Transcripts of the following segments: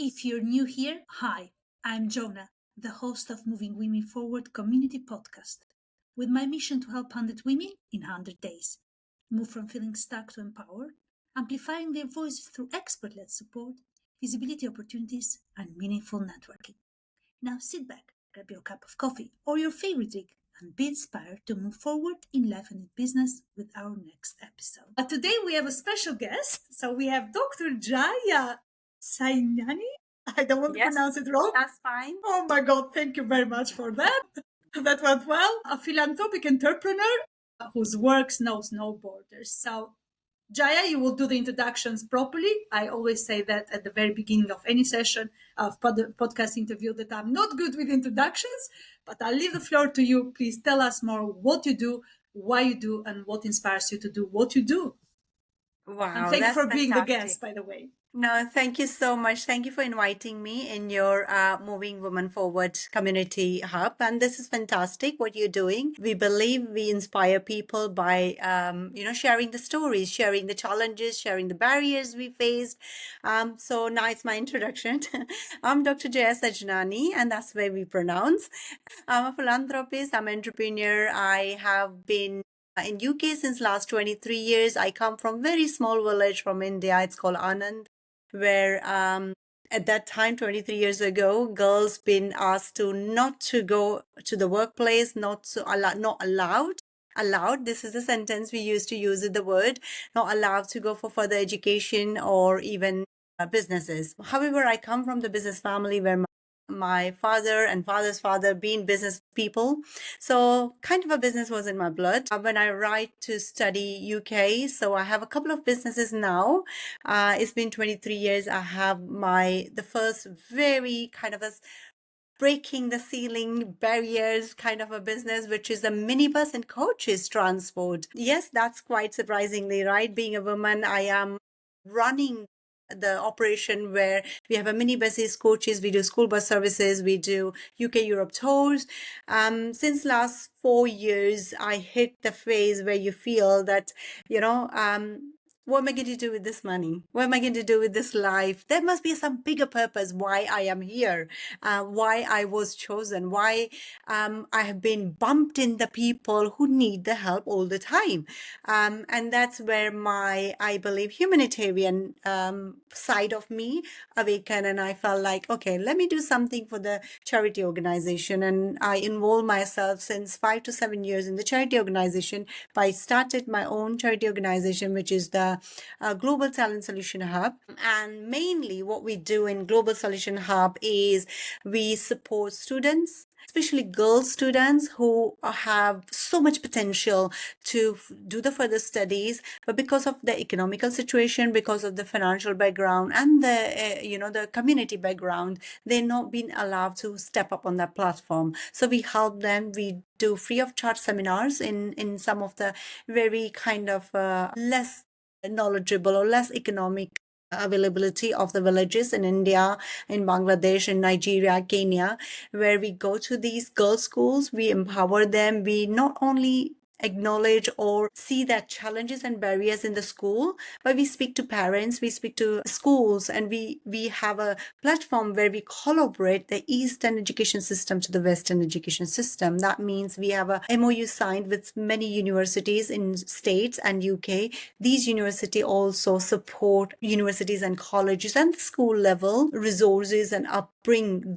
if you're new here, hi, I'm Jonah, the host of Moving Women Forward community podcast, with my mission to help 100 women in 100 days move from feeling stuck to empowered, amplifying their voices through expert led support, visibility opportunities, and meaningful networking. Now sit back, grab your cup of coffee or your favorite drink, and be inspired to move forward in life and in business with our next episode. But today we have a special guest. So we have Dr. Jaya Sajnani. I don't want to pronounce it wrong. That's fine. Oh my God, thank you very much for that. That went well. A philanthropic entrepreneur whose work knows no borders. So Jaya, you will do the introductions properly. I always say that at the very beginning of any session of podcast interview that I'm not good with introductions, but I'll leave the floor to you. Please tell us more what you do, why you do, and what inspires you to do what you do. Wow, and thank you for being the fantastic. guest, by the way. No, thank you so much. Thank you for inviting me in your Moving Women Forward community hub. And this is fantastic what you're doing. We believe we inspire people by, sharing the stories, sharing the challenges, sharing the barriers we faced. So now it's my introduction. I'm Dr. Jaya Sajnani, and that's where we pronounce. I'm a philanthropist. I'm an entrepreneur. I have been in UK since last 23 years. I come from very small village from India. It's called Anand, where at that time 23 years ago, girls been asked to not to go to the workplace, not allowed. This is the sentence we used to use it, the word not allowed to go for further education or even businesses. However, I come from the business family where my father and father's father being business people, so kind of a business was in my blood. When I arrived to study UK, so I have a couple of businesses now. It's been 23 years. I have the first very kind of a breaking the ceiling barriers kind of a business, which is a minibus and coaches transport. Yes, that's quite surprisingly, right? Being a woman, I am running the operation where we have a minibuses, coaches, we do school bus services, we do UK Europe tours. Since last 4 years, I hit the phase where you feel that, what am I going to do with this money? What am I going to do with this life? There must be some bigger purpose why I am here, why I was chosen, why I have been bumped in the people who need the help all the time. And that's where I believe, humanitarian side of me awakened, and I felt like, okay, let me do something for the charity organization. And I involved myself since 5 to 7 years in the charity organization. I started my own charity organization, which is the Global Talent Solution Hub. And mainly what we do in Global Solution Hub is we support students, especially girl students who have so much potential to do the further studies, but because of the economical situation, because of the financial background and the community background, they're not being allowed to step up on that platform. So we help them. We do free of charge seminars in some of the very kind of less knowledgeable or less economic availability of the villages in India, in Bangladesh, in Nigeria, Kenya, where we go to these girls' schools, we empower them, we not only acknowledge or see that challenges and barriers in the school, but we speak to parents, we speak to schools, and we have a platform where we collaborate the Eastern education system to the Western education system. That means we have a MOU signed with many universities in States and UK. These universities also support universities and colleges and school level resources and uplift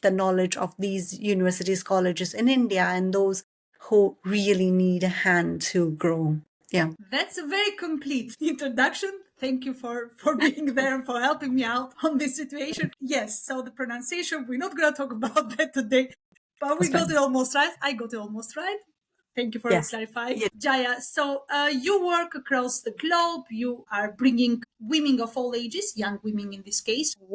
the knowledge of these universities, colleges in India, and those who really need a hand to grow. Yeah. That's a very complete introduction. Thank you for being there and for helping me out on this situation. Yes, so the pronunciation, we're not going to talk about that today, but we got it almost right. I got it almost right. Thank you for clarifying. Yes. Jaya, so you work across the globe. You are bringing women of all ages, young women in this case, who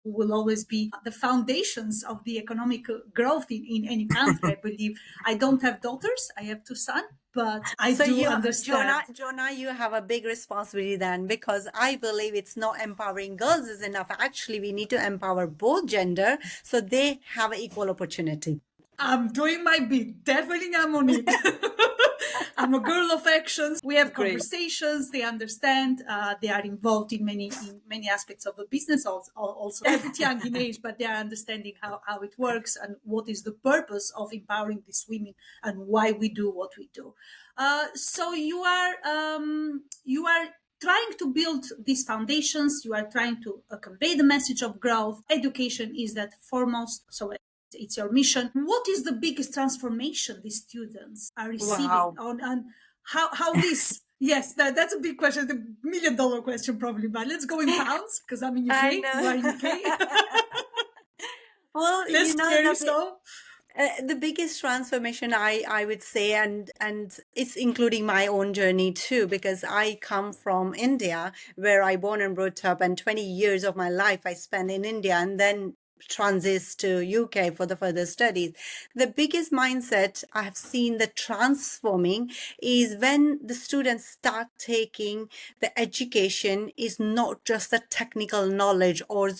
will always be the foundations of the economic growth in any country. I believe. I don't have daughters. I have 2 sons, but I do understand. Jonah, you have a big responsibility then, because I believe it's not empowering girls is enough. Actually, we need to empower both gender so they have equal opportunity. I'm doing my bit. Definitely I'm on it. I'm a girl of actions. We have Great. conversations. They understand. They are involved in many aspects of the business. Also, they're a bit young in age, but they are understanding how it works and what is the purpose of empowering these women and why we do what we do. So you are trying to build these foundations. You are trying to convey the message of growth. Education is that foremost. So it's your mission. What is the biggest transformation these students are receiving Wow. on how this? Yes, that's a big question, the $1 million question probably. But let's go in pounds because I'm in I UK. You are in UK. know. Well, Less scary, the so the biggest transformation I would say, and it's including my own journey too, because I come from India, where I born and brought up, and 20 years of my life I spent in India, and then transits to UK for the further studies. The biggest mindset I have seen the transforming is when the students start taking the education is not just the technical knowledge or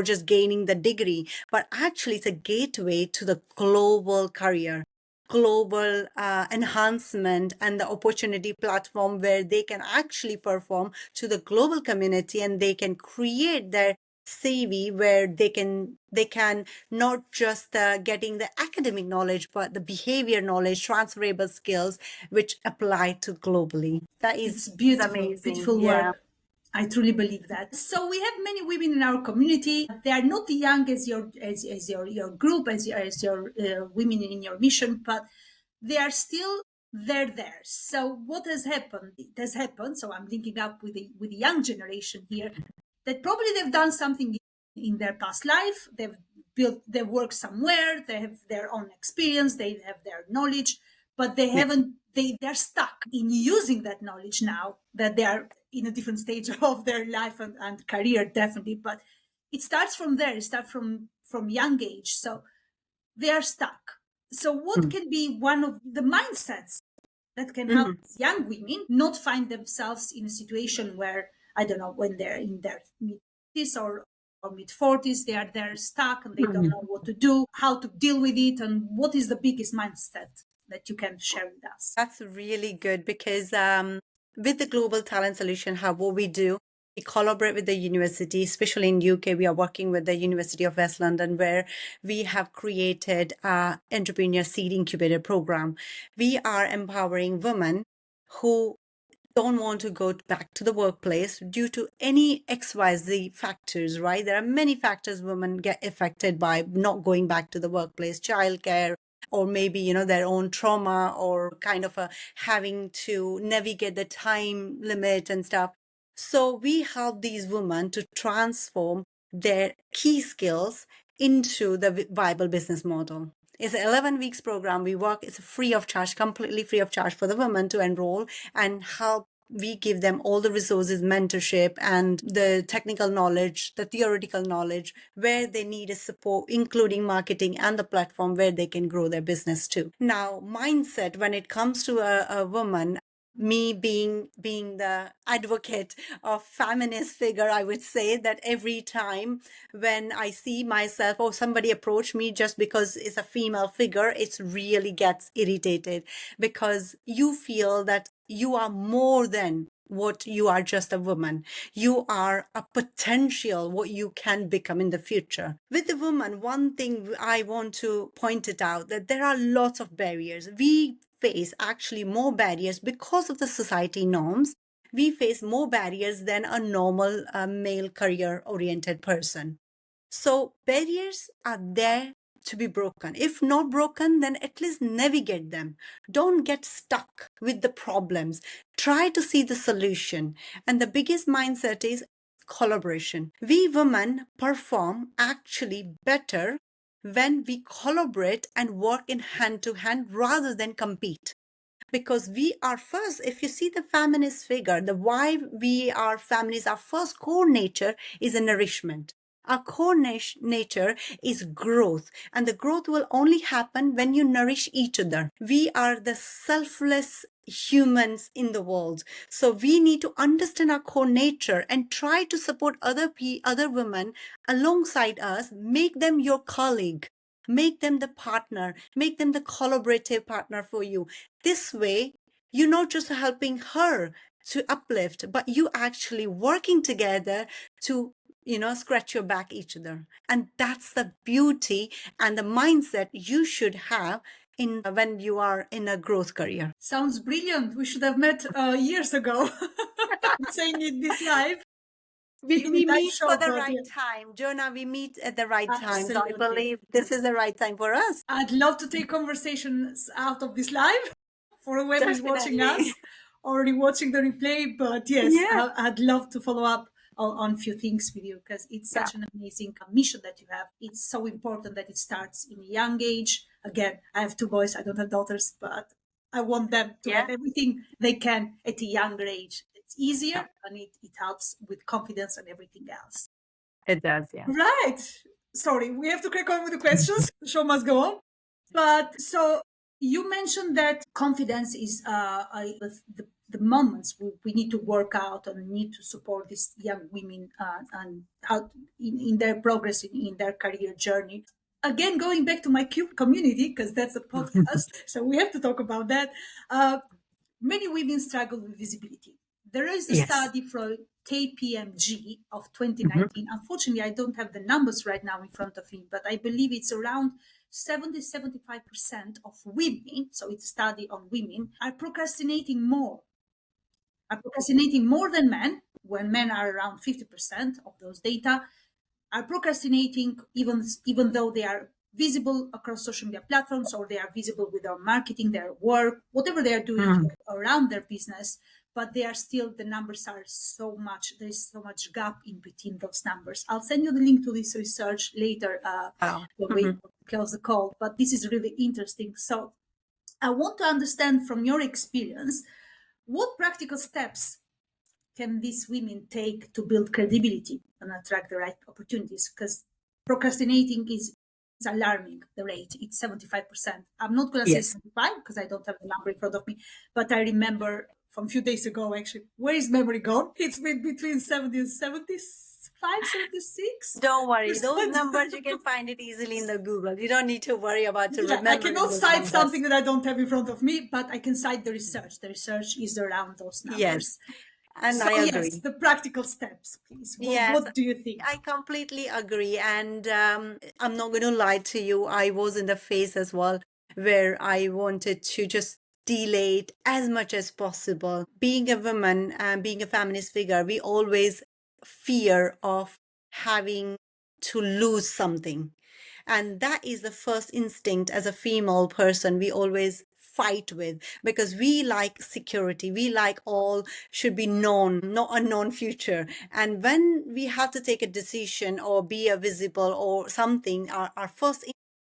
just gaining the degree, but actually it's a gateway to the global career, global enhancement, and the opportunity platform where they can actually perform to the global community, and they can create their CV where they can not just getting the academic knowledge, but the behavior knowledge, transferable skills, which apply to globally. That it's is beautiful, amazing. beautiful Yeah. work. I truly believe that. So we have many women in our community. They are not young as your group, as your women in your mission, but they are still there. So what has happened? It has happened. So I'm linking up with the young generation here that probably they've done something in their past life. They've worked somewhere. They have their own experience. They have their knowledge, but they Yeah. haven't. They're stuck in using that knowledge now that they are in a different stage of their life and career, definitely. But it starts from there. It starts from young age. So they are stuck. So what Mm. can be one of the mindsets that can help Mhm. young women not find themselves in a situation where, I don't know, when they're in their mid-40s or mid-40s, they're stuck and they don't Mhm. know what to do, how to deal with it, and what is the biggest mindset that you can share with us? That's really good because with the Global Talent Solution Hub, what we do, we collaborate with the university, especially in UK. We are working with the University of West London, where we have created a entrepreneur seed incubator program. We are empowering women who don't want to go back to the workplace due to any XYZ factors, right? There are many factors women get affected by not going back to the workplace, childcare, or maybe, their own trauma, or kind of having to navigate the time limit and stuff. So we help these women to transform their key skills into the viable business model. It's an 11 weeks program. We work, it's free of charge, completely free of charge for the women to enroll and help. We give them all the resources, mentorship, and the technical knowledge, the theoretical knowledge, where they need a support, including marketing and the platform where they can grow their business too. Now, mindset when it comes to a woman, me being the advocate of feminist figure, I would say that every time when I see myself or somebody approach me just because it's a female figure, it really gets irritated, because you feel that you are more than what you are, just a woman. You are a potential what you can become in the future. With the woman, one thing I want to point it out, that there are lots of barriers. We face actually more barriers because of the society norms. We face more barriers than a normal male career oriented person. So barriers are there to be broken. If not broken, then at least navigate them. Don't get stuck with the problems. Try to see the solution. And the biggest mindset is collaboration. We women perform actually better when we collaborate and work in hand to hand rather than compete, because we are first, if you see the feminist figure, the why we are feminists, our first core nature is a nourishment. Our core nature is growth, and the growth will only happen when you nourish each other. We are the selfless humans in the world, so we need to understand our core nature and try to support other women alongside us. Make them your colleague, make them the partner, make them the collaborative partner for you. This way, you're not just helping her to uplift, but you actually working together to, scratch your back each other. And that's the beauty and the mindset you should have in when you are in a growth career. Sounds brilliant. We should have met years ago. I'm saying it this live in We the live meet for show, the but right yeah, time. Jonah, we meet at the right time. So I absolutely. believe this is the right time for us. I'd love to take conversations out of this live for whoever is watching Definitely. us or watching the replay. But yes, Yeah. I'd love to follow up on a few things with you because it's Yeah. such an amazing mission that you have. It's so important that it starts in a young age. Again, I have two boys, I don't have daughters, but I want them to Yeah. have everything they can at a younger age. It's Yeah. easier and it helps with confidence and everything else. It does. Yeah. Right. Sorry, we have to crack on with the questions. The show must go on. But so you mentioned that confidence is the moments we need to work out and need to support these young women and how in their progress in their career journey. Again, going back to my community, because that's a podcast, so we have to talk about that. Uh, Many women struggle with visibility. There is a Yes. study from KPMG of Mhm. 2019. Unfortunately, I don't have the numbers right now in front of me, but I believe it's around 70-75% of women, so it's a study on women, are procrastinating more than men, when men are around 50% of those data, are procrastinating even though they are visible across social media platforms or they are visible with their marketing, their work, whatever they are doing Mm. around their business, but they are still, the numbers are so much, there's so much gap in between those numbers. I'll send you the link to this research later Wow. when we Mhm. close the call, but this is really interesting. So I want to understand from your experience, what practical steps can these women take to build credibility and attract the right opportunities? Because procrastinating is alarming, the rate. It's 75%. I'm not going to say Yes. 75 because I don't have the number in front of me, but I remember from a few days ago, actually, where is memory gone? It's been between 70 and 75, 76 Don't worry. Those percent. numbers, you can find it easily in the Google. You don't need to worry about Yeah, I remembering cannot those cite something numbers. that I don't have in front of me, but I can cite the research. The research is around those Yes. numbers. And So I yes, agree. the practical steps, please. What, Yes, what do you think? I completely agree. And I'm not going to lie to you. I was in the phase as well where I wanted to just delay it as much as possible. Being a woman and being a feminist figure, we always fear of having to lose something. And that is the first instinct as a female person we always fight with, because we like security. We like all should be known, not unknown future. And when we have to take a decision or be a visible or something, our first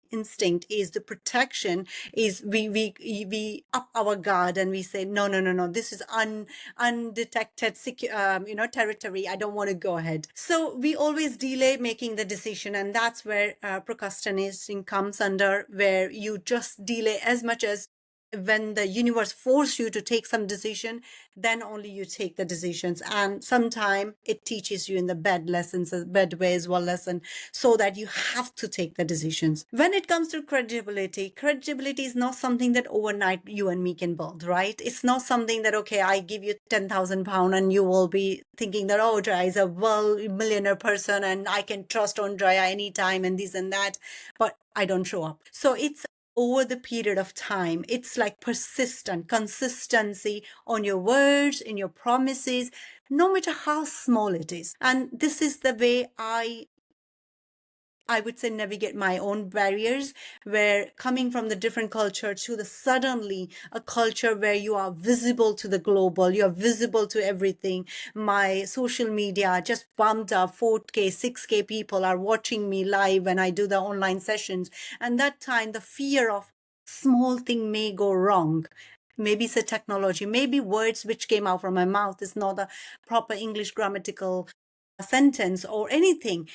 instinct is the protection, is we up our guard and we say no, no, no, no, this is undetected territory. I don't want to go ahead. So we always delay making the decision, and that's where procrastination comes under, where you just delay as much as when the universe force you to take some decision, then only you take the decisions. And sometimes it teaches you in the bad lessons, bad way as well lesson, so that you have to take the decisions. When it comes to credibility is not something that overnight you and me can build, right? It's not something that, okay, I give you 10,000 pound and you will be thinking that, oh, Jaya is a millionaire person and I can trust on Jaya anytime and this and that, but I don't show up. So it's over the period of time. It's like persistent consistency on your words, in your promises, no matter how small it is. And this is the way I would say navigate my own barriers, where coming from the different culture to the suddenly a culture where you are visible to the global, you are visible to everything. My social media just bumped up 4K, 6K people are watching me live when I do the online sessions. And that time, the fear of small thing may go wrong. Maybe it's a technology, maybe words which came out from my mouth is not a proper English grammatical sentence or anything.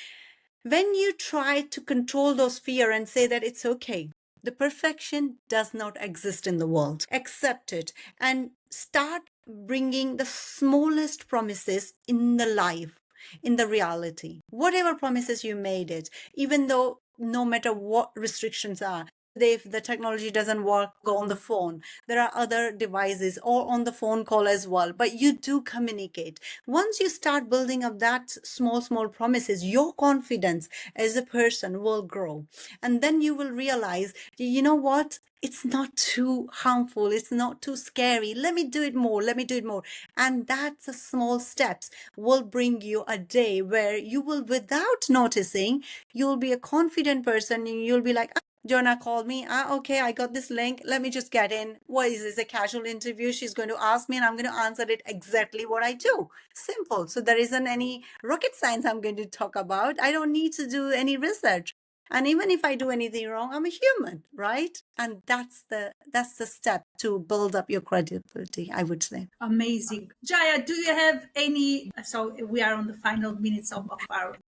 When you try to control those fear and say that it's okay, the perfection does not exist in the world. Accept it and start bringing the smallest promises in the life, in the reality. Whatever promises you made it, even though no matter what restrictions are, if the technology doesn't work, go on the phone. There are other devices or on the phone call as well, but you do communicate. Once you start building up that small promises, your confidence as a person will grow. And then you will realize, you know what? It's not too harmful. It's not too scary. Let me do it more. Let me do it more. And that's a small steps will bring you a day where you will, without noticing, you'll be a confident person and you'll be like, Jonah called me. Okay, I got this link. Let me just get in. What is this? A casual interview? She's going to ask me and I'm going to answer it exactly what I do. Simple. So there isn't any rocket science I'm going to talk about. I don't need to do any research. And even if I do anything wrong, I'm a human, right? And that's the step to build up your credibility, I would say. Amazing. Jaya, do you have any? So we are on the final minutes of our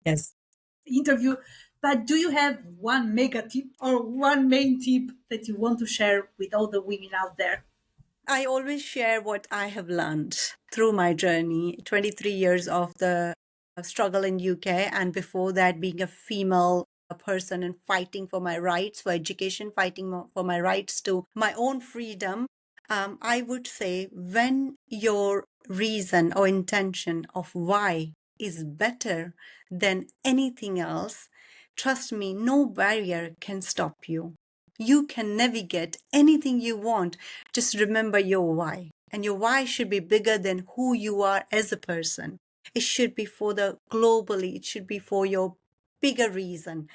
Yes. interview, but do you have one mega tip or one main tip that you want to share with all the women out there? I always share what I have learned through my journey, 23 years of the struggle in UK, and before that being a female person and fighting for my rights, for education, fighting for my rights to my own freedom. I would say when your reason or intention of why is better than anything else, trust me, no barrier can stop you. You can navigate anything you want. Just remember your why. And your why should be bigger than who you are as a person. It should be for the globally, it should be for your bigger reason.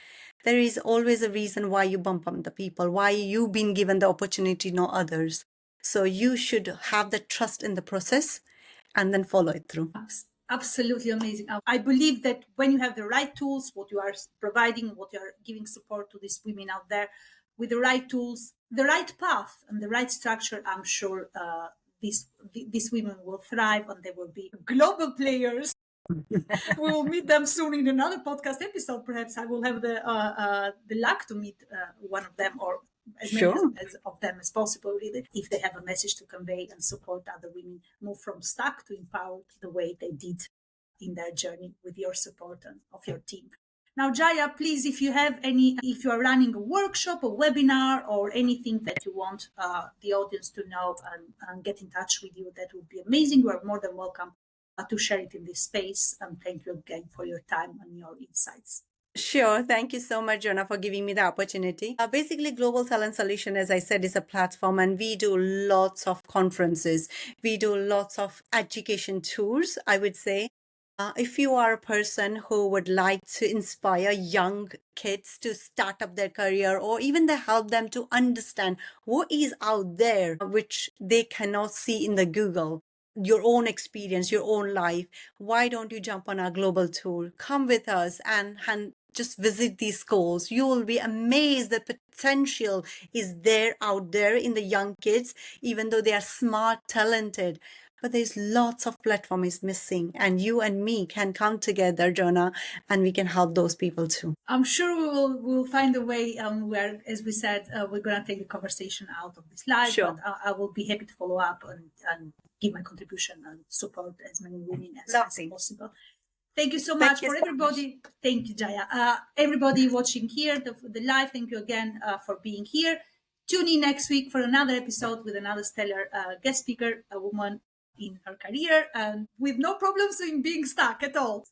There is always a reason why you bump up the people, why you've been given the opportunity, not others. So you should have the trust in the process and then follow it through. Absolutely amazing. I believe that when you have the right tools, what you are providing, what you are giving support to these women out there, with the right tools, the right path, and the right structure, I'm sure these women will thrive and they will be global players. We will meet them soon in another podcast episode. Perhaps I will have the luck to meet one of them or as many Sure. as of them as possible, really, if they have a message to convey and support other women move from stuck to empowered the way they did in their journey with your support and of your team. Now, Jaya, please, if you have any, if you are running a workshop, a webinar, or anything that you want the audience to know and get in touch with you, that would be amazing. You are more than welcome to share it in this space. And thank you again for your time and your insights. Sure. Thank you so much, Jonah, for giving me the opportunity. Basically, Global Talent Solution, as I said, is a platform and we do lots of conferences. We do lots of education tours, I would say. If you are a person who would like to inspire young kids to start up their career or even to help them to understand what is out there, which they cannot see in the Google, your own experience, your own life, why don't you jump on our global tour? Come with us and just visit these schools. You will be amazed the potential is there out there in the young kids, even though they are smart, talented. But there's lots of platform is missing, and you and me can come together, Jonah, and we can help those people too. I'm sure we'll find a way. Where, as we said, we're gonna take the conversation out of this live, Sure. but I will be happy to follow up and give my contribution and support as many women as possible. Thank you so much for everybody. Thank you, Jaya. Everybody watching here, the live, thank you again for being here. Tune in next week for another episode with another stellar guest speaker, a woman in her career and with no problems in being stuck at all.